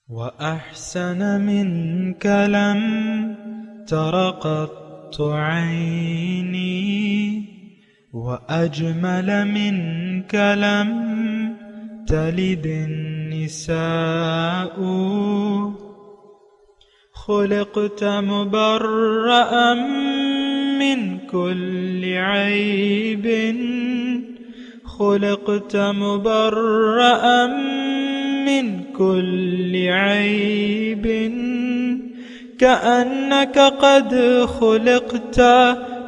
وأحسن منك لم تر قط عيني وأجمل منك لم تلد النساء خلقت مبرأ من كل عيب خلقت مبرأ من كل عيب كأنك قد خلقت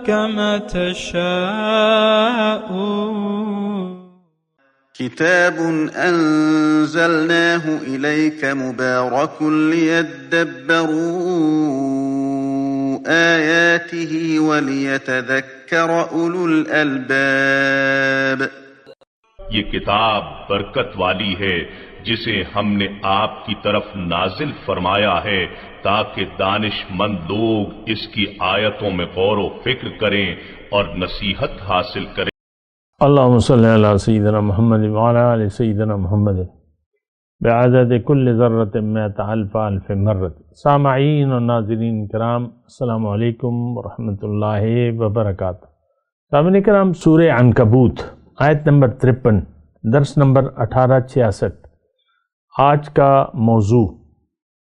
كما تشاء. كتاب أنزلناه إليك مبارك ليدبروا آياته وليتذكر أولو الألباب. یہ کتاب برکت والی ہے جسے ہم نے آپ کی طرف نازل فرمایا ہے تاکہ دانش مند لوگ اس کی آیتوں میں غور و فکر کریں اور نصیحت حاصل کریں. اللہم صلی علی سیدنا محمد وعلی آل سیدنا محمد بعدد کل ذرۃ مئۃ الف الف مرۃ. سامعین اور ناظرین کرام، السلام علیکم ورحمۃ اللہ وبرکاتہ. سامعین کرام، سورہ عنکبوت آیت نمبر 53، درس نمبر 1866. آج کا موضوع،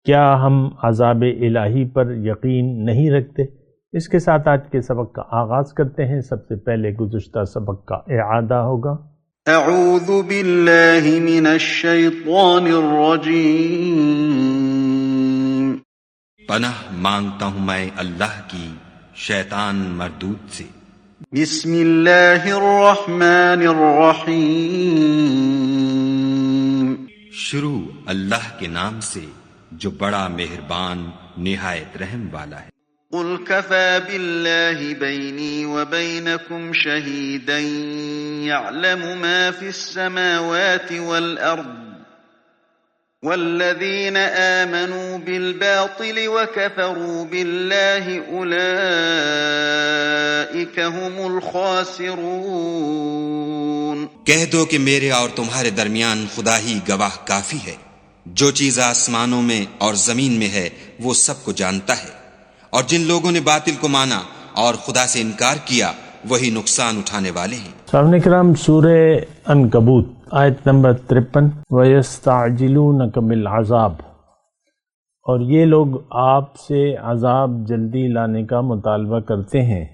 کیا ہم عذاب الہی پر یقین نہیں رکھتے؟ اس کے ساتھ آج کے سبق کا آغاز کرتے ہیں. سب سے پہلے گزشتہ سبق کا اعادہ ہوگا. اعوذ باللہ من الشیطان الرجیم. پناہ مانگتا ہوں میں اللہ کی شیطان مردود سے. بسم اللہ الرحمن الرحیم. شروع اللہ کے نام سے جو بڑا مہربان نہایت رحم والا ہے. قل كفى بالله بيني وبينكم شهيدا يعلم ما في السماوات والأرض والذين آمنوا بالباطل وكفروا بالله أولئك هم الخاسرون. کہہ دو کہ میرے اور تمہارے درمیان خدا ہی گواہ کافی ہے. جو چیز آسمانوں میں اور زمین میں ہے وہ سب کو جانتا ہے، اور جن لوگوں نے باطل کو مانا اور خدا سے انکار کیا وہی نقصان اٹھانے والے ہیں. سامعین کرام، سورہ عنکبوت آیت نمبر 53. وَيَسْتَعْجِلُونَكَ بِالْعَذَابِ، اور یہ لوگ آپ سے عذاب جلدی لانے کا مطالبہ کرتے ہیں.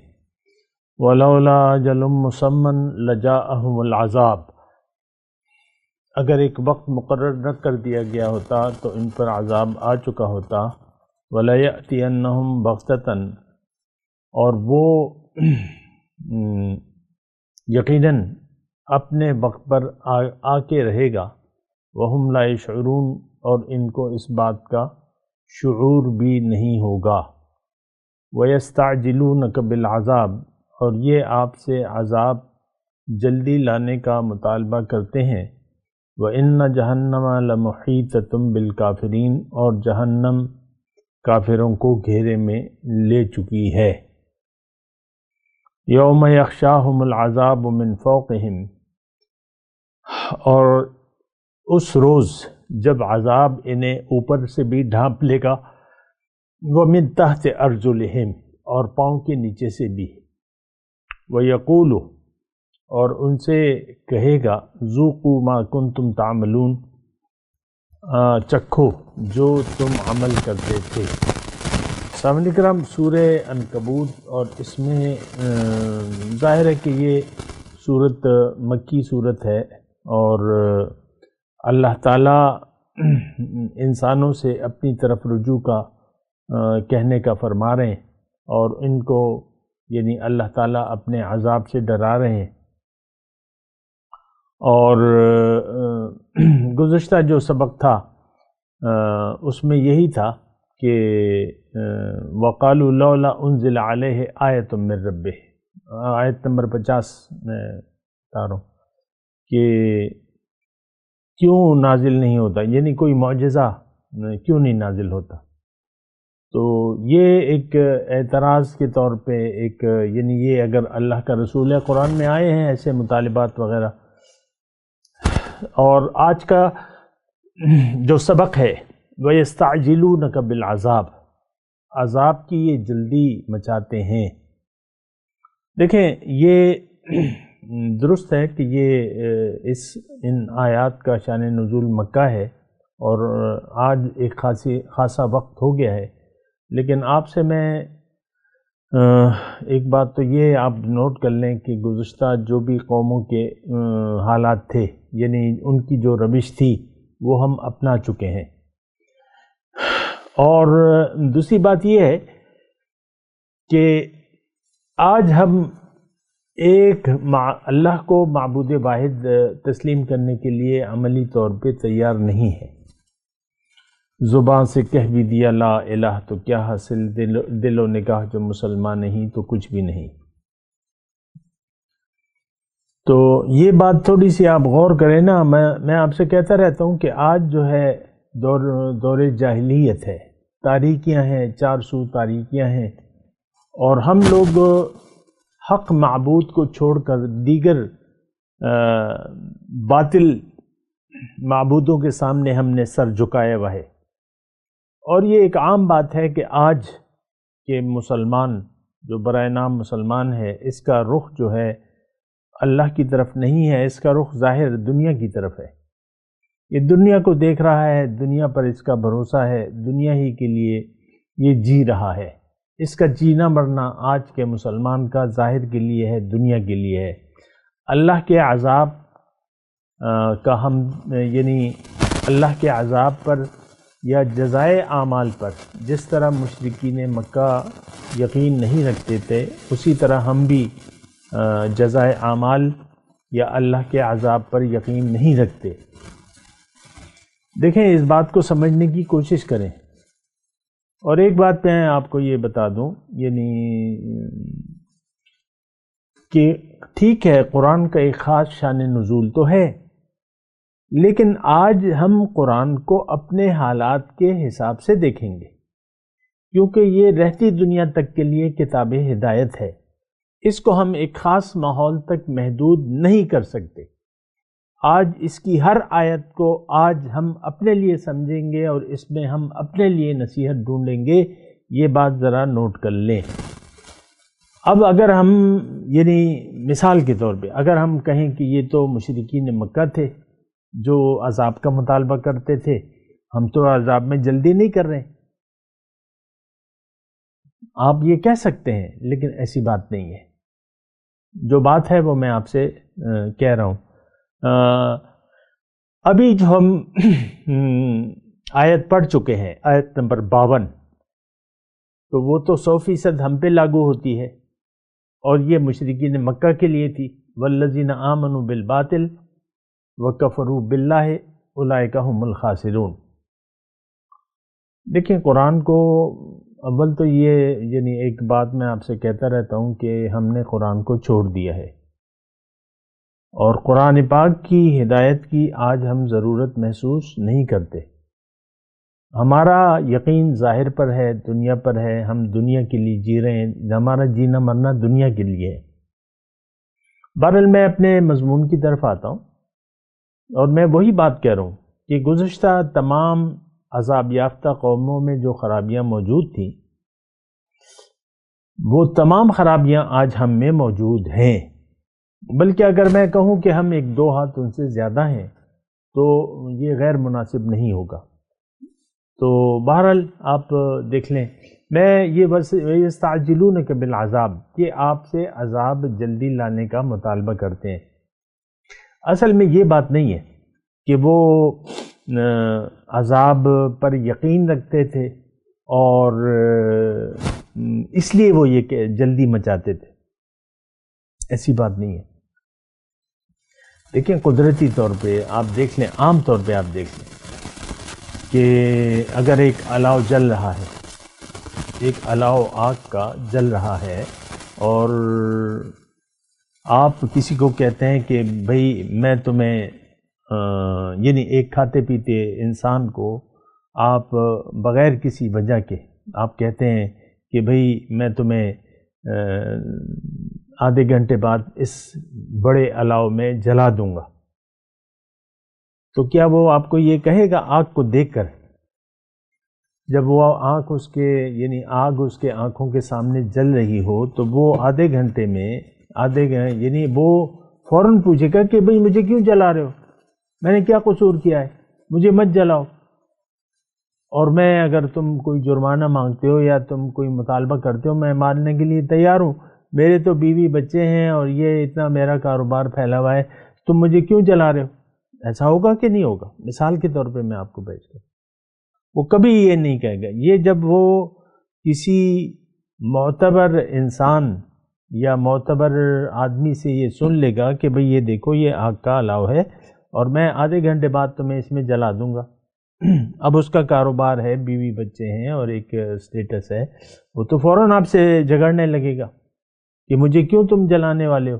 وَلَوْلَا أَجَلٌ مُّسَمًّى لَجَاءَهُمُ الْعَذَابُ، اگر ایک وقت مقرر نہ کر دیا گیا ہوتا تو ان پر عذاب آ چکا ہوتا. وَلَيَأْتِيَنَّهُمْ بَغْتَةً، اور وہ یقیناً اپنے وقت پر آ کے رہے گا. وَهُمْ لَا يَشْعُرُونَ، اور ان کو اس بات کا شعور بھی نہیں ہوگا. وَيَسْتَعْجِلُونَكَ بِالْعَذَابِ، اور یہ آپ سے عذاب جلدی لانے کا مطالبہ کرتے ہیں. وَإِنَّ جَهَنَّمَ لَمُحِيطَةٌ بِالْكَافِرِينَ، اور جہنم کافروں کو گھیرے میں لے چکی ہے. یوم یغشاہم العذاب من فوقہم، اور اس روز جب عذاب انہیں اوپر سے بھی ڈھانپ لے گا. ومن تحت ارجلہم، اور پاؤں کے نیچے سے بھی. ویقول، اور ان سے کہے گا ذوقوا ما کنتم تعملون، چکھو جو تم عمل کرتے تھے. سامعین کرام، سورہ عنکبوت، اور اس میں ظاہر ہے کہ یہ سورت مکی صورت ہے، اور اللہ تعالیٰ انسانوں سے اپنی طرف رجوع کا کہنے کا فرما رہے ہیں، اور ان کو یعنی اللہ تعالیٰ اپنے عذاب سے ڈرا رہے ہیں. اور گزشتہ جو سبق تھا اس میں یہی تھا کہ وَقَالُوا لَوْلَا أُنزِلَ عَلَيْهِ آیَةٌ مِّن رَبِّهِ، آیت نمبر 50 میں بتا رہا ہوں کہ کیوں نازل نہیں ہوتا، یعنی کوئی معجزہ کیوں نہیں نازل ہوتا. تو یہ ایک اعتراض کے طور پہ ایک یعنی یہ اگر اللہ کا رسول ہے، قرآن میں آئے ہیں ایسے مطالبات وغیرہ. اور آج کا جو سبق ہے وَيَسْتَعْجِلُونَكَ بِالْعَذَابِ، عذاب کی یہ جلدی مچاتے ہیں۔ دیکھیں یہ درست ہے کہ یہ ان آیات کا شان نزول مکہ ہے اور آج ایک خاصا وقت ہو گیا ہے، لیکن آپ سے میں ایک بات تو یہ آپ نوٹ کر لیں کہ گزشتہ جو بھی قوموں کے حالات تھے، یعنی ان کی جو روش تھی وہ ہم اپنا چکے ہیں۔ اور دوسری بات یہ ہے کہ آج ہم ایک اللہ کو معبود واحد تسلیم کرنے کے لیے عملی طور پہ تیار نہیں ہے۔ زبان سے کہہ بھی دیا لا الہ تو کیا حاصل، دل و نگاہ جو مسلمان نہیں تو کچھ بھی نہیں۔ تو یہ بات تھوڑی سی آپ غور کریں نا، میں آپ سے کہتا رہتا ہوں کہ آج جو ہے دور جاہلیت ہے، تاریکیاں ہیں، چار سو تاریکیاں ہیں، اور ہم لوگ حق معبود کو چھوڑ کر دیگر باطل معبودوں کے سامنے ہم نے سر جھکایا ہوا ہے۔ اور یہ ایک عام بات ہے کہ آج کے مسلمان جو برائے نام مسلمان ہے، اس کا رخ جو ہے اللہ کی طرف نہیں ہے، اس کا رخ ظاہر دنیا کی طرف ہے۔ یہ دنیا کو دیکھ رہا ہے، دنیا پر اس کا بھروسہ ہے، دنیا ہی کے لیے یہ جی رہا ہے۔ اس کا جینا مرنا آج کے مسلمان کا ظاہر کے لیے ہے، دنیا کے لیے ہے۔ اللہ کے عذاب کا ہم یعنی اللہ کے عذاب پر یا جزائے اعمال پر جس طرح مشرکین مکہ یقین نہیں رکھتے تھے، اسی طرح ہم بھی جزائے اعمال یا اللہ کے عذاب پر یقین نہیں رکھتے۔ دیکھیں اس بات کو سمجھنے کی کوشش کریں۔ اور ایک بات میں آپ کو یہ بتا دوں، یعنی کہ ٹھیک ہے قرآن کا ایک خاص شان نزول تو ہے، لیکن آج ہم قرآن کو اپنے حالات کے حساب سے دیکھیں گے، کیونکہ یہ رہتی دنیا تک کے لیے کتاب ہدایت ہے۔ اس کو ہم ایک خاص ماحول تک محدود نہیں کر سکتے۔ آج اس کی ہر آیت کو آج ہم اپنے لیے سمجھیں گے اور اس میں ہم اپنے لیے نصیحت ڈھونڈیں گے، یہ بات ذرا نوٹ کر لیں۔ اب اگر ہم یعنی مثال کے طور پہ اگر ہم کہیں کہ یہ تو مشرکین مکہ تھے جو عذاب کا مطالبہ کرتے تھے، ہم تو عذاب میں جلدی نہیں کر رہے، آپ یہ کہہ سکتے ہیں، لیکن ایسی بات نہیں ہے۔ جو بات ہے وہ میں آپ سے کہہ رہا ہوں۔ ابھی جو ہم آیت پڑھ چکے ہیں، آیت نمبر 52، تو وہ تو 100% ہم پہ لاگو ہوتی ہے، اور یہ مشرکین مکہ کے لیے تھی۔ والذین آمنوا بالباطل وکفروا باللہ اولئک هم الخاسرون۔ دیکھیں قرآن کو اول تو یہ یعنی ایک بات میں آپ سے کہتا رہتا ہوں کہ ہم نے قرآن کو چھوڑ دیا ہے، اور قرآن پاک کی ہدایت کی آج ہم ضرورت محسوس نہیں کرتے۔ ہمارا یقین ظاہر پر ہے، دنیا پر ہے، ہم دنیا کے لیے جی رہے ہیں، ہمارا جینا مرنا دنیا کے لیے ہے۔ بہرحال میں اپنے مضمون کی طرف آتا ہوں، اور میں وہی بات کہہ رہا ہوں کہ گزشتہ تمام عذاب یافتہ قوموں میں جو خرابیاں موجود تھیں، وہ تمام خرابیاں آج ہم میں موجود ہیں، بلکہ اگر میں کہوں کہ ہم 1-2 ہاتھ ان سے زیادہ ہیں تو یہ غیر مناسب نہیں ہوگا۔ تو بہرحال آپ دیکھ لیں، میں یہ بس یستعجلونک بالعذاب کہ آپ سے عذاب جلدی لانے کا مطالبہ کرتے ہیں۔ اصل میں یہ بات نہیں ہے کہ وہ عذاب پر یقین رکھتے تھے اور اس لیے وہ یہ کہ جلدی مچاتے تھے، ایسی بات نہیں ہے۔ دیکھیں قدرتی طور پہ آپ دیکھ لیں، عام طور پہ آپ دیکھ لیں کہ اگر ایک الاؤ جل رہا ہے، ایک الاؤ آگ کا جل رہا ہے، اور آپ کسی کو کہتے ہیں کہ بھئی میں تمہیں یعنی ایک کھاتے پیتے انسان کو آپ بغیر کسی وجہ کے آپ کہتے ہیں کہ بھئی میں تمہیں آدھے گھنٹے بعد اس بڑے الاؤ میں جلا دوں گا، تو کیا وہ آپ کو یہ کہے گا آگ کو دیکھ کر جب وہ آنکھ اس کے یعنی آگ اس کے آنکھوں کے سامنے جل رہی ہو تو وہ آدھے گھنٹے میں یعنی وہ فوراً پوچھے گا کہ بھئی مجھے کیوں جلا رہے ہو، میں نے کیا قصور کیا ہے، مجھے مت جلاؤ۔ اور میں اگر تم کوئی جرمانہ مانگتے ہو یا تم کوئی مطالبہ کرتے ہو، میں ماننے کے لیے تیار ہوں، میرے تو بیوی بچے ہیں اور یہ اتنا میرا کاروبار پھیلا ہوا ہے، تم مجھے کیوں جلا رہے ہو؟ ایسا ہوگا کہ نہیں ہوگا؟ مثال کے طور پہ میں آپ کو پیش کروں، وہ کبھی یہ نہیں کہے گا۔ یہ جب وہ کسی معتبر انسان یا معتبر آدمی سے یہ سن لے گا کہ بھئی یہ دیکھو یہ آگ کا الاؤ ہے اور میں آدھے گھنٹے بعد تمہیں اس میں جلا دوں گا، اب اس کا کاروبار ہے، بیوی بچے ہیں اور ایک سٹیٹس ہے، وہ تو فوراً آپ سے جھگڑنے لگے گا کہ مجھے کیوں تم جلانے والے ہو۔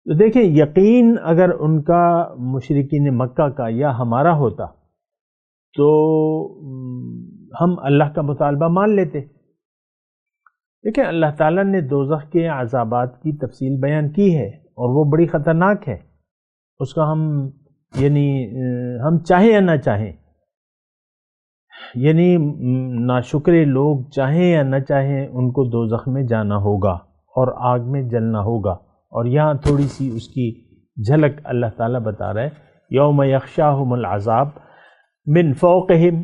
تو دیکھیں، یقین اگر ان کا مشرکین مکہ کا یا ہمارا ہوتا تو ہم اللہ کا مطالبہ مان لیتے۔ دیکھیں، اللہ تعالیٰ نے دوزخ کے عذابات کی تفصیل بیان کی ہے اور وہ بڑی خطرناک ہے، اس کا ہم چاہیں یا نہ چاہیں، یعنی ناشکرے لوگ چاہیں یا نہ چاہیں ان کو دوزخ میں جانا ہوگا اور آگ میں جلنا ہوگا۔ اور یہاں تھوڑی سی اس کی جھلک اللہ تعالیٰ بتا رہا ہے، یوم یغشاہم العذاب من فوقہم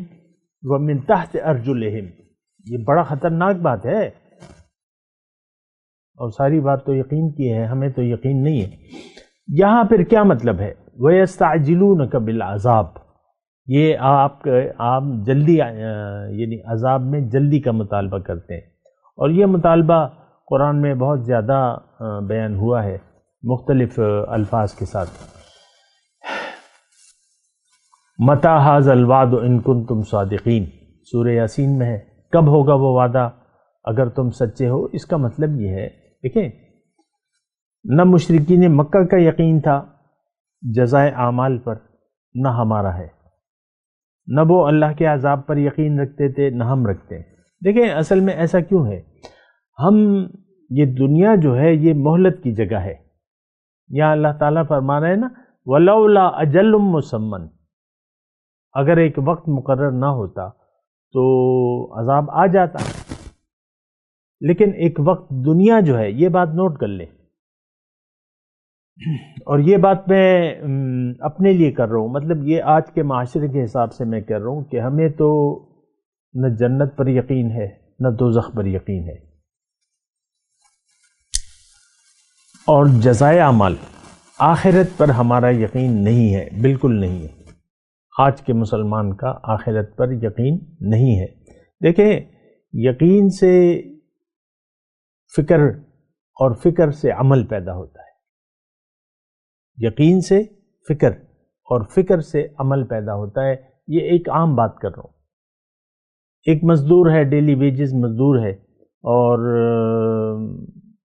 ومن تحت ارجلہم۔ یہ بڑا خطرناک بات ہے، اور ساری بات تو یقین کی ہے، ہمیں تو یقین نہیں ہے۔ یہاں پھر کیا مطلب ہے؟ وَيَسْتَعْجِلُونَكَ بِالْعَذَابِ، یہ آپ جلدی یعنی عذاب میں جلدی کا مطالبہ کرتے ہیں، اور یہ مطالبہ قرآن میں بہت زیادہ بیان ہوا ہے مختلف الفاظ کے ساتھ۔ مَتَى هَذَا الْوَعْدُ إِن كُنتُمْ صَادِقِينَ، سورہ یاسین میں ہے، کب ہوگا وہ وعدہ اگر تم سچے ہو۔ اس کا مطلب یہ ہے، دیکھیں، نہ مشرکین مکہ کا یقین تھا جزائے اعمال پر، نہ ہمارا ہے، نہ وہ اللہ کے عذاب پر یقین رکھتے تھے نہ ہم رکھتے ہیں۔ دیکھیں، اصل میں ایسا کیوں ہے، یہ دنیا جو ہے یہ مہلت کی جگہ ہے۔ یہاں اللہ تعالیٰ فرما رہے ہیں نا، وَلَوْلَا أَجَلٌ مُّسَمًّى، اگر ایک وقت مقرر نہ ہوتا تو عذاب آ جاتا، لیکن ایک وقت دنیا جو ہے، یہ بات نوٹ کر لیں، اور یہ بات میں اپنے لیے کر رہا ہوں، مطلب یہ آج کے معاشرے کے حساب سے میں کر رہا ہوں کہ ہمیں تو نہ جنت پر یقین ہے نہ دوزخ پر یقین ہے، اور جزائے اعمال آخرت پر ہمارا یقین نہیں ہے، بالکل نہیں ہے۔ آج کے مسلمان کا آخرت پر یقین نہیں ہے۔ دیکھیں، یقین سے فکر اور فکر سے عمل پیدا ہوتا ہے، یقین سے فکر اور فکر سے عمل پیدا ہوتا ہے۔ یہ ایک عام بات کر رہا ہوں۔ ایک مزدور ہے، ڈیلی ویجز مزدور ہے، اور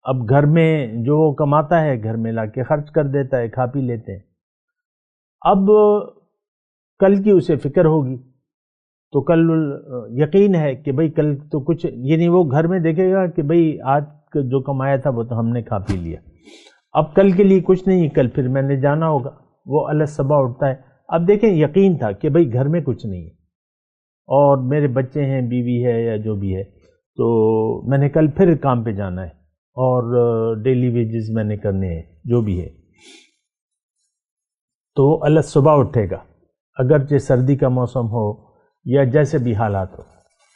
اب گھر میں جو وہ کماتا ہے گھر میں لا کے خرچ کر دیتا ہے، کھا پی لیتے ہیں۔ اب کل کی اسے فکر ہوگی تو کل یقین ہے کہ بھئی کل تو کچھ، یعنی وہ گھر میں دیکھے گا کہ بھئی آج جو کمایا تھا وہ تو ہم نے کھا پی لیا، اب کل کے لیے کچھ نہیں، کل پھر میں نے جانا ہوگا، وہ الصبح اٹھتا ہے۔ اب دیکھیں، یقین تھا کہ بھئی گھر میں کچھ نہیں ہے اور میرے بچے ہیں، بیوی ہے یا جو بھی ہے، تو میں نے کل پھر کام پہ جانا ہے اور ڈیلی ویجز میں نے کرنے ہیں، جو بھی ہے، تو الصبح اٹھے گا، اگرچہ سردی کا موسم ہو یا جیسے بھی حالات ہو،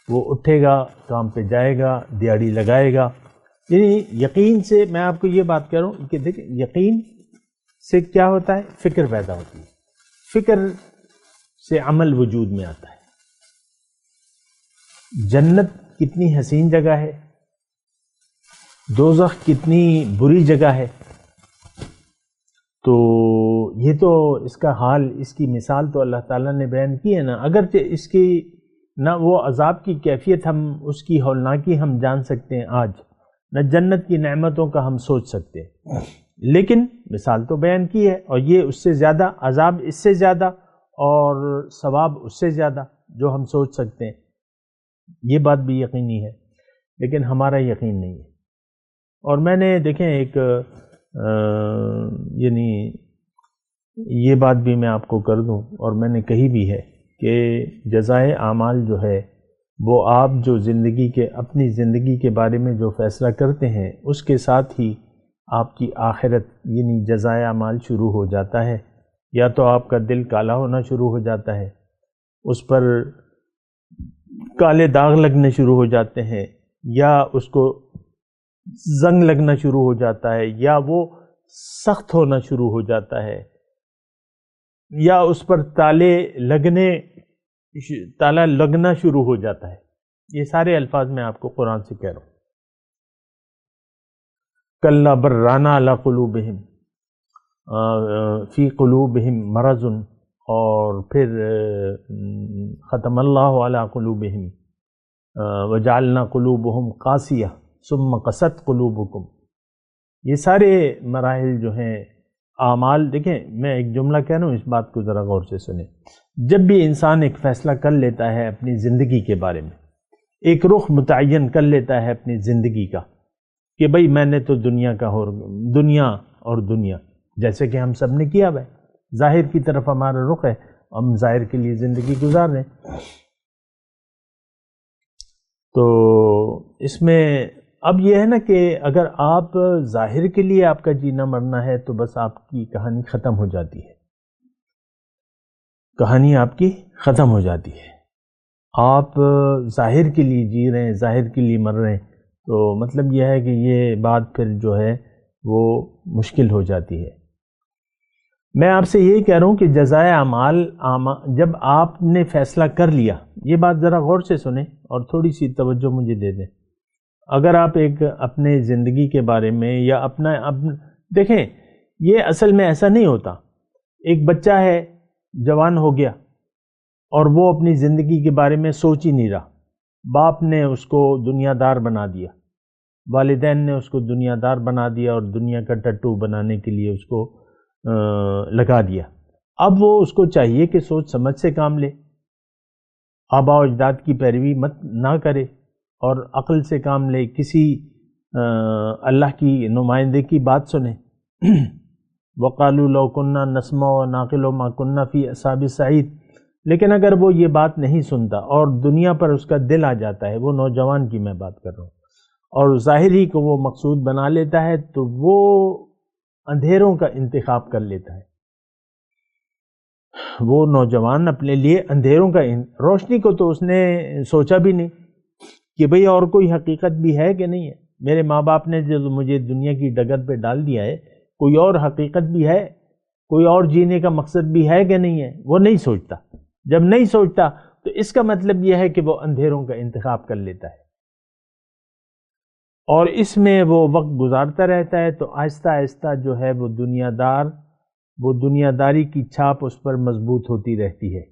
وہ اٹھے گا، کام پہ جائے گا، دیہڑی لگائے گا۔ یعنی یقین سے میں آپ کو یہ بات کہہ رہا ہوں کہ دیکھیں، یقین سے کیا ہوتا ہے، فکر پیدا ہوتی ہے، فکر سے عمل وجود میں آتا ہے۔ جنت کتنی حسین جگہ ہے، دوزخ کتنی بری جگہ ہے، تو یہ تو اس کا حال، اس کی مثال تو اللہ تعالیٰ نے بیان کی ہے نا۔ اگرچہ اس کی نہ وہ عذاب کی کیفیت ہم اس کی ہولناکی ہم جان سکتے ہیں آج، نہ جنت کی نعمتوں کا ہم سوچ سکتے ہیں، لیکن مثال تو بیان کی ہے، اور یہ اس سے زیادہ عذاب، اس سے زیادہ، اور ثواب اس سے زیادہ جو ہم سوچ سکتے ہیں، یہ بات بھی یقینی ہے، لیکن ہمارا یقین نہیں ہے۔ اور میں نے دیکھیں ایک یعنی یہ بات بھی میں آپ کو کر دوں، اور میں نے کہی بھی ہے کہ جزائے اعمال جو ہے وہ آپ جو زندگی کے اپنی زندگی کے بارے میں جو فیصلہ کرتے ہیں اس کے ساتھ ہی آپ کی آخرت یعنی جزائے اعمال شروع ہو جاتا ہے. یا تو آپ کا دل کالا ہونا شروع ہو جاتا ہے، اس پر کالے داغ لگنے شروع ہو جاتے ہیں، یا اس کو زنگ لگنا شروع ہو جاتا ہے، یا وہ سخت ہونا شروع ہو جاتا ہے، یا اس پر تالا لگنا شروع ہو جاتا ہے. یہ سارے الفاظ میں آپ کو قرآن سے کہہ رہا ہوں. کَلَّا بَرَّانَ عَلَىٰ قُلُوبِهِمْ فِي قُلُوبِهِمْ مَرَضٌ، اور پھر ختم اللہ علی قلوبہم وجعلنا قلوبہم قاسیہ ثم قست قلوبکم. یہ سارے مراحل جو ہیں اعمال. دیکھیں میں ایک جملہ کہہ رہا ہوں، اس بات کو ذرا غور سے سنیں. جب بھی انسان ایک فیصلہ کر لیتا ہے اپنی زندگی کے بارے میں، ایک رخ متعین کر لیتا ہے اپنی زندگی کا کہ بھئی میں نے تو دنیا اور دنیا جیسے کہ ہم سب نے کیا ہے، ظاہر کی طرف ہمارا رخ ہے، ہم ظاہر کے لیے زندگی گزار رہے ہیں. تو اس میں اب یہ ہے نا کہ اگر آپ ظاہر کے لیے آپ کا جینا مرنا ہے تو بس آپ کی کہانی ختم ہو جاتی ہے. کہانی آپ کی ختم ہو جاتی ہے. آپ ظاہر کے لیے جی رہے ہیں، ظاہر کے لیے مر رہے ہیں، تو مطلب یہ ہے کہ یہ بات پھر جو ہے وہ مشکل ہو جاتی ہے. میں آپ سے یہی کہہ رہا ہوں کہ جزائے اعمال جب آپ نے فیصلہ کر لیا، یہ بات ذرا غور سے سنیں اور تھوڑی سی توجہ مجھے دے دیں. اگر آپ ایک اپنے زندگی کے بارے میں یا دیکھیں یہ اصل میں ایسا نہیں ہوتا. ایک بچہ ہے، جوان ہو گیا اور وہ اپنی زندگی کے بارے میں سوچ ہی نہیں رہا. باپ نے اس کو دنیا دار بنا دیا، والدین نے اس کو دنیا دار بنا دیا اور دنیا کا ٹٹو بنانے کے لیے اس کو لگا دیا. اب وہ اس کو چاہیے کہ سوچ سمجھ سے کام لے، آباء و اجداد کی پیروی نہ کرے اور عقل سے کام لے، کسی اللہ کی نمائندے کی بات سنے. وَقَالُوا لَوْ كُنَّا نَسْمَعُ وَنَعْقِلُ مَا كُنَّا فِي أَصْحَابِ السَّعِيرِ. لیکن اگر وہ یہ بات نہیں سنتا اور دنیا پر اس کا دل آ جاتا ہے، وہ نوجوان کی میں بات کر رہا ہوں، اور ظاہر ہی کو وہ مقصود بنا لیتا ہے، تو وہ اندھیروں کا انتخاب کر لیتا ہے. وہ نوجوان اپنے لیے اندھیروں کا روشنی کو تو اس نے سوچا بھی نہیں کہ بھئی اور کوئی حقیقت بھی ہے کہ نہیں ہے. میرے ماں باپ نے جو مجھے دنیا کی ڈگر پہ ڈال دیا ہے، کوئی اور حقیقت بھی ہے، کوئی اور جینے کا مقصد بھی ہے کہ نہیں ہے، وہ نہیں سوچتا. جب نہیں سوچتا تو اس کا مطلب یہ ہے کہ وہ اندھیروں کا انتخاب کر لیتا ہے اور اس میں وہ وقت گزارتا رہتا ہے. تو آہستہ آہستہ جو ہے وہ دنیا داری کی چھاپ اس پر مضبوط ہوتی رہتی ہے،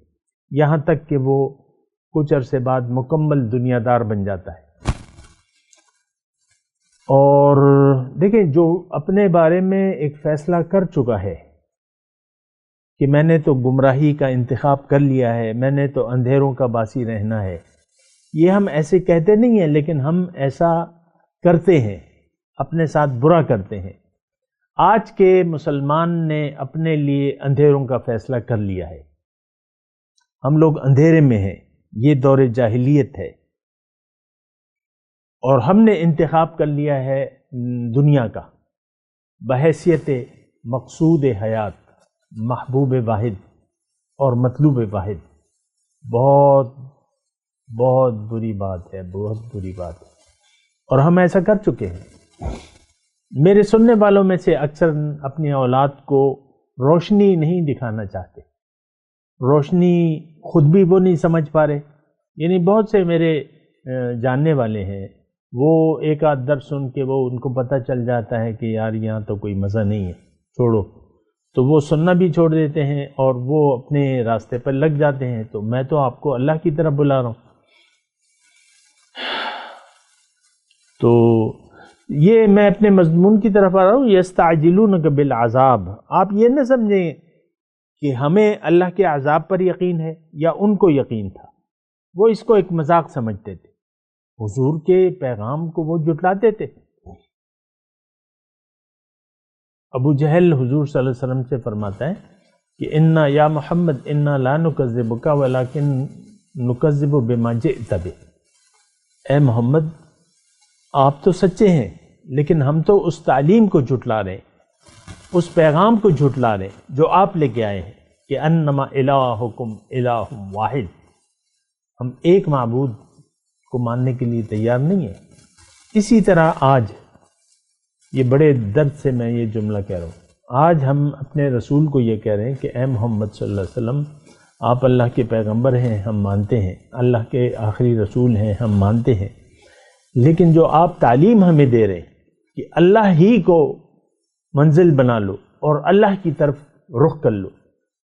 یہاں تک کہ وہ کچھ عرصے بعد مکمل دنیا دار بن جاتا ہے. اور دیکھیں جو اپنے بارے میں ایک فیصلہ کر چکا ہے کہ میں نے تو گمراہی کا انتخاب کر لیا ہے، میں نے تو اندھیروں کا باسی رہنا ہے، یہ ہم ایسے کہتے نہیں ہیں لیکن ہم ایسا کرتے ہیں، اپنے ساتھ برا کرتے ہیں. آج کے مسلمان نے اپنے لیے اندھیروں کا فیصلہ کر لیا ہے. ہم لوگ اندھیرے میں ہیں، یہ دور جاہلیت ہے، اور ہم نے انتخاب کر لیا ہے دنیا کا بحیثیت مقصود حیات، محبوب واحد اور مطلوب واحد. بہت بہت بری بات ہے، بہت بری بات ہے، اور ہم ایسا کر چکے ہیں. میرے سننے والوں میں سے اکثر اپنی اولاد کو روشنی نہیں دکھانا چاہتے. روشنی خود بھی وہ نہیں سمجھ پا رہے. یعنی بہت سے میرے جاننے والے ہیں، وہ ایک آدھ درس سن کے وہ ان کو پتہ چل جاتا ہے کہ یار یہاں تو کوئی مزہ نہیں ہے، چھوڑو، تو وہ سننا بھی چھوڑ دیتے ہیں اور وہ اپنے راستے پر لگ جاتے ہیں. تو میں تو آپ کو اللہ کی طرف بلا رہا ہوں. تو یہ میں اپنے مضمون کی طرف آ رہا ہوں. یستعجلونک بالعذاب. آپ یہ نہ سمجھیں کہ ہمیں اللہ کے عذاب پر یقین ہے یا ان کو یقین تھا. وہ اس کو ایک مذاق سمجھتے تھے، حضور کے پیغام کو وہ جھٹلاتے تھے. ابو جہل حضور صلی اللہ علیہ وسلم سے فرماتا ہے کہ انا یا محمد انا لا نکذبک ولکن نکذب بما جئت بہ، اے محمد آپ تو سچے ہیں لیکن ہم تو اس تعلیم کو جھٹلا رہے ہیں، اس پیغام کو جھٹلا رہے ہیں جو آپ لے کے آئے ہیں کہ انما الہکم الہ واحد، ہم ایک معبود کو ماننے کے لیے تیار نہیں ہیں۔ اسی طرح آج یہ بڑے درد سے میں یہ جملہ کہہ رہا ہوں، آج ہم اپنے رسول کو یہ کہہ رہے ہیں کہ اے محمد صلی اللہ علیہ وسلم آپ اللہ کے پیغمبر ہیں، ہم مانتے ہیں، اللہ کے آخری رسول ہیں، ہم مانتے ہیں، لیکن جو آپ تعلیم ہمیں دے رہے ہیں کہ اللہ ہی کو منزل بنا لو اور اللہ کی طرف رخ کر لو،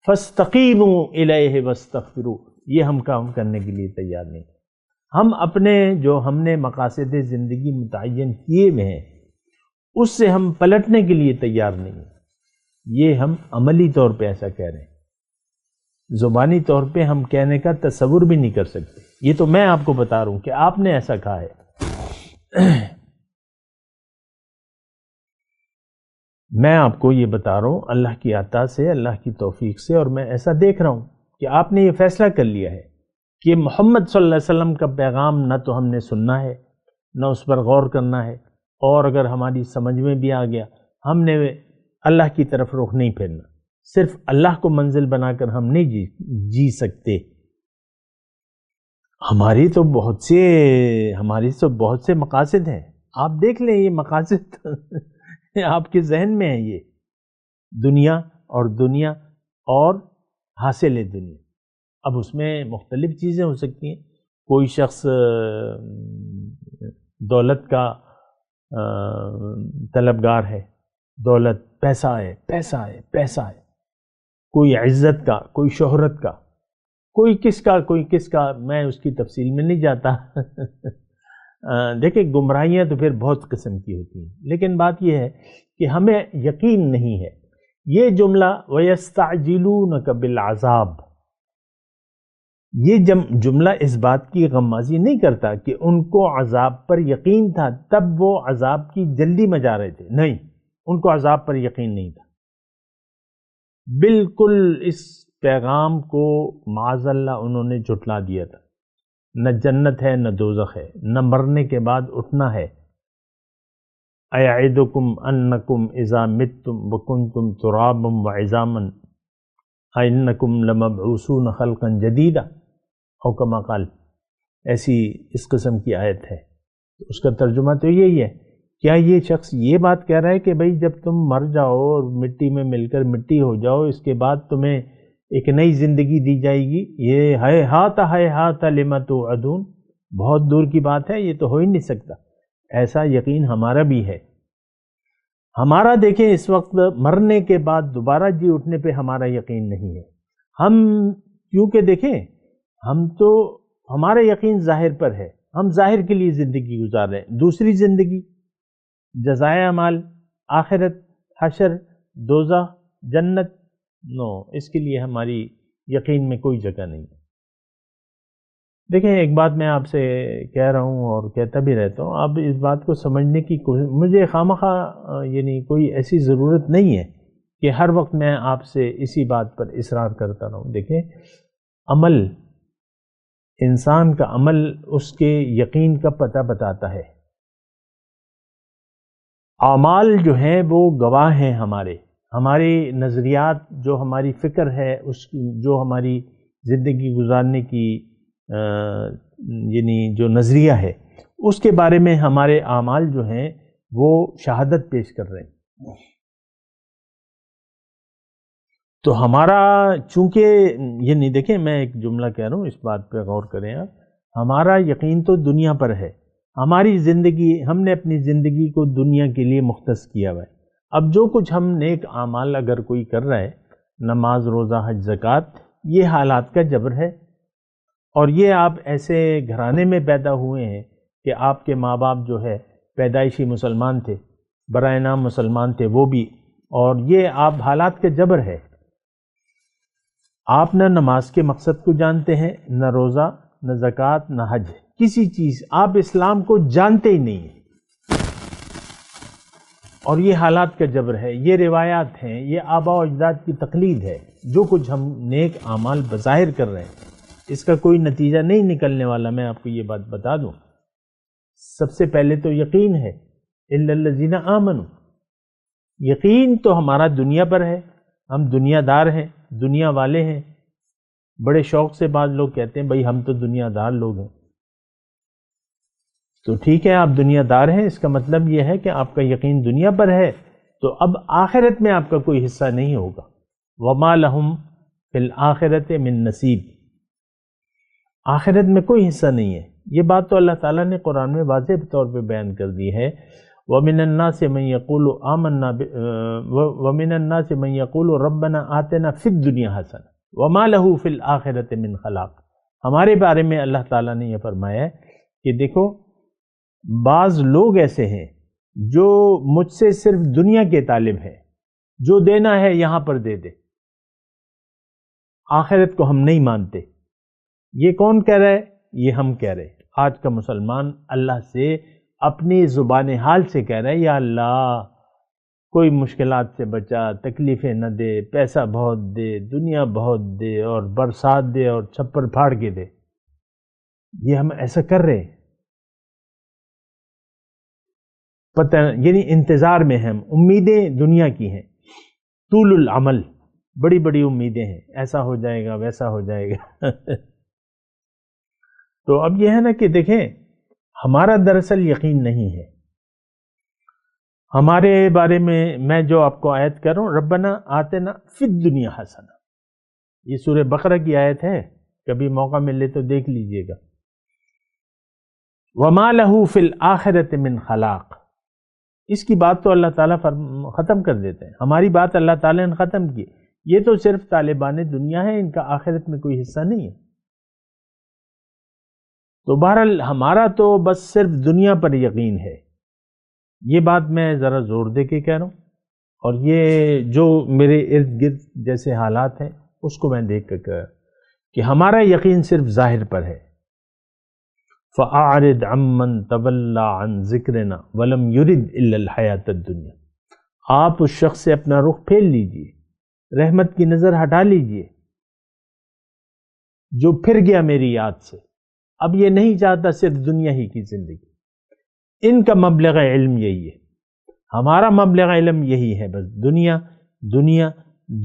فاستقیموا الیہ واستغفروا، یہ ہم کام کرنے کے لیے تیار نہیں۔ ہم اپنے جو ہم نے مقاصد زندگی متعین کیے ہوئے ہیں اس سے ہم پلٹنے کے لیے تیار نہیں ہیں، یہ ہم عملی طور پہ ایسا کہہ رہے ہیں، زبانی طور پہ ہم کہنے کا تصور بھی نہیں کر سکتے۔ یہ تو میں آپ کو بتا رہا ہوں کہ آپ نے ایسا کہا ہے۔ میں آپ کو یہ بتا رہا ہوں اللہ کی عطا سے، اللہ کی توفیق سے، اور میں ایسا دیکھ رہا ہوں کہ آپ نے یہ فیصلہ کر لیا ہے کہ محمد صلی اللہ علیہ وسلم کا پیغام نہ تو ہم نے سننا ہے نہ اس پر غور کرنا ہے، اور اگر ہماری سمجھ میں بھی آ گیا ہم نے اللہ کی طرف رخ نہیں پھیرنا۔ صرف اللہ کو منزل بنا کر ہم نہیں جی سکتے، ہماری تو بہت سے مقاصد ہیں۔ آپ دیکھ لیں یہ مقاصد آپ کے ذہن میں ہیں، یہ دنیا اور حاصل دنیا۔ اب اس میں مختلف چیزیں ہو سکتی ہیں، کوئی شخص دولت کا طلبگار ہے، دولت پیسہ ہے، کوئی عزت کا، کوئی شہرت کا، کوئی کس کا، میں اس کی تفصیل میں نہیں جاتا۔ دیکھیں گمراہیاں تو پھر بہت قسم کی ہوتی ہیں، لیکن بات یہ ہے کہ ہمیں یقین نہیں ہے۔ یہ جملہ وَيَسْتَعْجِلُونَكَ بِالْعَذَابِ، یہ جملہ اس بات کی غمازی نہیں کرتا کہ ان کو عذاب پر یقین تھا تب وہ عذاب کی جلدی میں جا رہے تھے، نہیں، ان کو عذاب پر یقین نہیں تھا۔ بالکل اس پیغام کو معاذ اللہ انہوں نے جھٹلا دیا تھا، نہ جنت ہے نہ دوزخ ہے، نہ مرنے کے بعد اٹھنا ہے۔ اَيَعِدُكُمْ أَنَّكُمْ إِذَا مِتْتُمْ وَكُنْتُمْ تُرَابًا وَعِظَامًا أَإِنَّكُمْ لَمَبْعُوثُونَ خَلْقًا جَدِيدًا او کما قال، ایسی اس قسم کی آیت ہے۔ اس کا ترجمہ تو یہی ہے، کیا یہ شخص یہ بات کہہ رہا ہے کہ بھئی جب تم مر جاؤ اور مٹی میں مل کر مٹی ہو جاؤ اس کے بعد تمہیں ایک نئی زندگی دی جائے گی؟ یہ ہیہات لما توعدون، بہت دور کی بات ہے، یہ تو ہو ہی نہیں سکتا۔ ایسا یقین ہمارا بھی ہے۔ ہمارا دیکھیں اس وقت مرنے کے بعد دوبارہ جی اٹھنے پہ ہمارا یقین نہیں ہے۔ ہم کیونکہ دیکھیں ہم تو ہمارا یقین ظاہر پر ہے، ہم ظاہر کے لیے زندگی گزار رہے ہیں، دوسری زندگی جزائے اعمال، آخرت، حشر، دوزخ، جنت، نو، اس کے لیے ہماری یقین میں کوئی جگہ نہیں ہے۔ دیکھیں ایک بات میں آپ سے کہہ رہا ہوں اور کہتا بھی رہتا ہوں، اب اس بات کو سمجھنے کی کوشش، مجھے خواہ یعنی کوئی ایسی ضرورت نہیں ہے کہ ہر وقت میں آپ سے اسی بات پر اصرار کرتا رہوں۔ دیکھیں عمل، انسان کا عمل اس کے یقین کا پتہ بتاتا ہے۔ اعمال جو ہیں وہ گواہ ہیں، ہمارے نظریات، جو ہماری فکر ہے، جو ہماری زندگی گزارنے کی یعنی جو نظریہ ہے اس کے بارے میں ہمارے اعمال جو ہیں وہ شہادت پیش کر رہے ہیں۔ تو ہمارا چونکہ یعنی دیکھیں میں ایک جملہ کہہ رہا ہوں، اس بات پہ غور کریں آپ، ہمارا یقین تو دنیا پر ہے، ہماری زندگی، ہم نے اپنی زندگی کو دنیا کے لیے مختص کیا ہوا ہے۔ اب جو کچھ ہم نیک اعمال اگر کوئی کر رہا ہے، نماز، روزہ، حج، زکوٰۃ، یہ حالات کا جبر ہے، اور یہ آپ ایسے گھرانے میں پیدا ہوئے ہیں کہ آپ کے ماں باپ جو ہے پیدائشی مسلمان تھے، برائے نام مسلمان تھے وہ بھی، اور یہ آپ حالات کا جبر ہے۔ آپ نہ نماز کے مقصد کو جانتے ہیں، نہ روزہ، نہ زکوٰۃ، نہ حج، کسی چیز، آپ اسلام کو جانتے ہی نہیں ہیں، اور یہ حالات کا جبر ہے، یہ روایات ہیں، یہ آباء و اجداد کی تقلید ہے۔ جو کچھ ہم نیک اعمال بظاہر کر رہے ہیں اس کا کوئی نتیجہ نہیں نکلنے والا. میں آپ کو یہ بات بتا دوں، سب سے پہلے تو یقین ہے، الا الذین آمنوا. یقین تو ہمارا دنیا پر ہے، ہم دنیا دار ہیں، دنیا والے ہیں. بڑے شوق سے بعض لوگ کہتے ہیں بھائی ہم تو دنیا دار لوگ ہیں. تو ٹھیک ہے، آپ دنیا دار ہیں، اس کا مطلب یہ ہے کہ آپ کا یقین دنیا پر ہے، تو اب آخرت میں آپ کا کوئی حصہ نہیں ہوگا. وَمَا لَهُمْ فِي الْآخِرَةِ مِن نَصِیب. آخرت میں کوئی حصہ نہیں ہے. یہ بات تو اللہ تعالیٰ نے قرآن میں واضح طور پہ بیان کر دی ہے. وَمِنَ النَّاسِ مَن يَقُولُ آمَنَّا وَمِنَ النَّاسِ مَن يَقُولُ رَبَّنَا آتِنَا فِي الدُّنْيَا حَسَنَةً وَمَا لَهُ فِي الْآخِرَةِ مِنْ خَلَاقٍ. ہمارے بارے میں اللہ تعالیٰ نے یہ فرمایا ہے کہ دیکھو بعض لوگ ایسے ہیں جو مجھ سے صرف دنیا کے طالب ہیں، جو دینا ہے یہاں پر دے دے، آخرت کو ہم نہیں مانتے. یہ کون کہہ رہا ہے؟ یہ ہم کہہ رہے. آج کا مسلمان اللہ سے اپنی زبان حال سے کہہ رہا ہے یا اللہ کوئی مشکلات سے بچا، تکلیفیں نہ دے، پیسہ بہت دے، دنیا بہت دے، اور برسات دے اور چھپر پھاڑ کے دے. یہ ہم ایسا کر رہے ہیں، پتہ یعنی انتظار میں ہیں، امیدیں دنیا کی ہیں. طول العمل، بڑی بڑی امیدیں ہیں، ایسا ہو جائے گا ویسا ہو جائے گا. تو اب یہ ہے نا کہ دیکھیں ہمارا دراصل یقین نہیں ہے. ہمارے بارے میں جو آپ کو آیت کر رہا ہوں، ربنا آتنا فی الدنیا حسنہ، یہ سورہ بقرہ کی آیت ہے، کبھی موقع ملے تو دیکھ لیجئے گا. وما لہ فی الآخرۃ من خلاق. اس کی بات تو اللہ تعالیٰ ختم کر دیتے ہیں. ہماری بات اللہ تعالیٰ نے ختم کی. یہ تو صرف طالبان دنیا ہے، ان کا آخرت میں کوئی حصہ نہیں ہے. تو بہرحال ہمارا تو بس صرف دنیا پر یقین ہے. یہ بات میں ذرا زور دے کے کہہ رہا ہوں، اور یہ جو میرے ارد گرد جیسے حالات ہیں اس کو میں دیکھ کر کہہ رہا ہوں کہ ہمارا یقین صرف ظاہر پر ہے. فَأَعْرِضْ عَمَّنْ تَوَلَّى عَنْ ذِكْرِنَا وَلَمْ يُرِدْ إِلَّا الْحَيَاةَ الدُّنْيَا. آپ اس شخص سے اپنا رخ پھیر لیجئے، رحمت کی نظر ہٹا لیجئے جو پھر گیا میری یاد سے، اب یہ نہیں چاہتا صرف دنیا ہی کی زندگی. ان کا مبلغ علم یہی ہے، ہمارا مبلغ علم یہی ہے، بس دنیا دنیا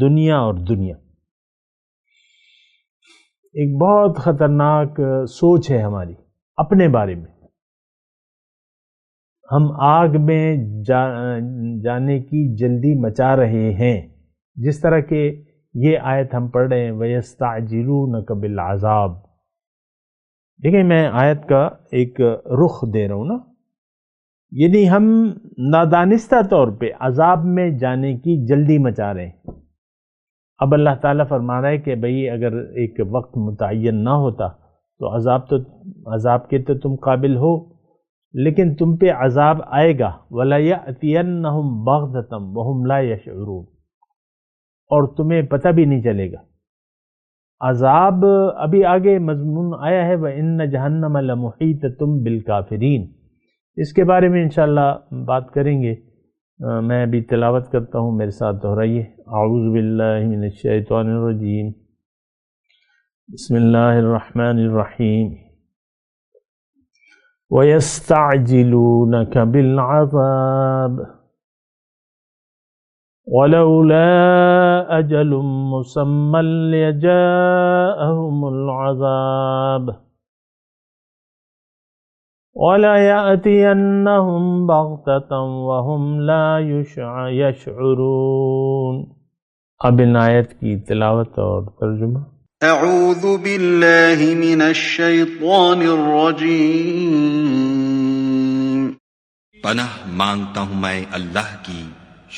دنیا اور دنیا. ایک بہت خطرناک سوچ ہے ہماری اپنے بارے میں. ہم آگ میں جانے کی جلدی مچا رہے ہیں، جس طرح کہ یہ آیت ہم پڑھ رہے ہیں وَيَسْتَعْجِلُونَكَ بِالْعَذَابِ. دیکھیں میں آیت کا ایک رخ دے رہا ہوں نا، یعنی ہم نادانستہ طور پہ عذاب میں جانے کی جلدی مچا رہے ہیں. اب اللہ تعالیٰ فرما رہا ہے کہ بھئی اگر ایک وقت متعین نہ ہوتا تو عذاب کے تو تم قابل ہو، لیکن تم پہ عذاب آئے گا. وَلَا يَأْتِيَنَّهُمْ بَغْتَةً وَهُمْ لَا يَشْعُرُونَ. اور تمہیں پتہ بھی نہیں چلے گا. عذاب ابھی آگے مضمون آیا ہے وَإِنَّ جَهَنَّمَ لَمُحِيطَةٌ بِالْكَافِرِينَ. اس کے بارے میں انشاءاللہ بات کریں گے. میں ابھی تلاوت کرتا ہوں، میرے ساتھ دہرائیے. اعوذ باللہ من الشیطان الرجیم، بسم اللہ الرحمن الرحیم. وَيَسْتَعْجِلُونَكَ بِالْعَذَابِ وَلَوْلَا أَجَلٌ مُّسَمًّى لَّجَاءَهُمُ الْعَذَابُ وَلَيَأْتِيَنَّهُمْ بَغْتَةً وَهُمْ لَا يَشْعُرُونَ. اب ان آیت کی تلاوت اور ترجمہ. اعوذ باللہ من الشیطان الرجیم. پناہ مانگتا ہوں میں اللہ کی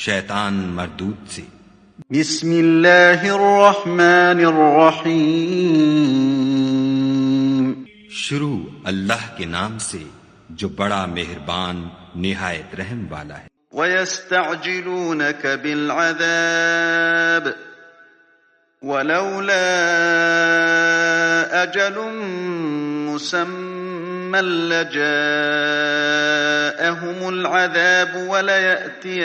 شیطان مردود سے. بسم اللہ الرحمن الرحیم. شروع اللہ کے نام سے جو بڑا مہربان نہایت رحم والا ہے. وَيَسْتَعْجِلُونَكَ بِالْعَذَابِ وَلَوْلَا أَجَلٌ مُّسَمًّى لَّجَاءَهُمُ الْعَذَابُ وَلَيَأْتِيَنَّهُم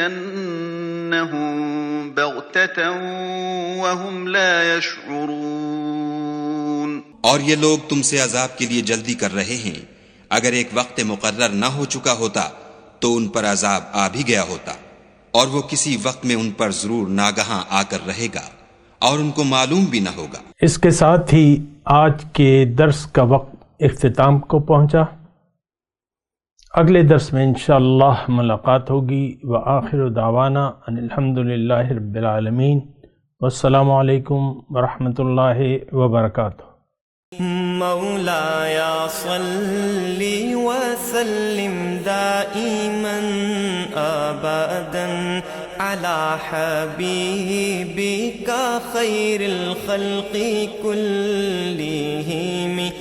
بَغْتَةً عاجلة وهم لا يشعرون. اور یہ لوگ تم سے عذاب کے لیے جلدی کر رہے ہیں، اگر ایک وقت مقرر نہ ہو چکا ہوتا تو ان پر عذاب آ بھی گیا ہوتا، اور وہ کسی وقت میں ان پر ضرور ناگہاں آ کر رہے گا اور ان کو معلوم بھی نہ ہوگا۔ اس کے ساتھ ہی آج کے درس کا وقت اختتام کو پہنچا۔ اگلے درس میں انشاءاللہ ملاقات ہوگی۔ وآخر دعوانا ان الحمدللہ رب العالمین، والسلام علیکم ورحمۃ اللہ وبرکاتہ۔ مولاي صل وسلم دائما أبدا على حبيبك خير الخلق كلهم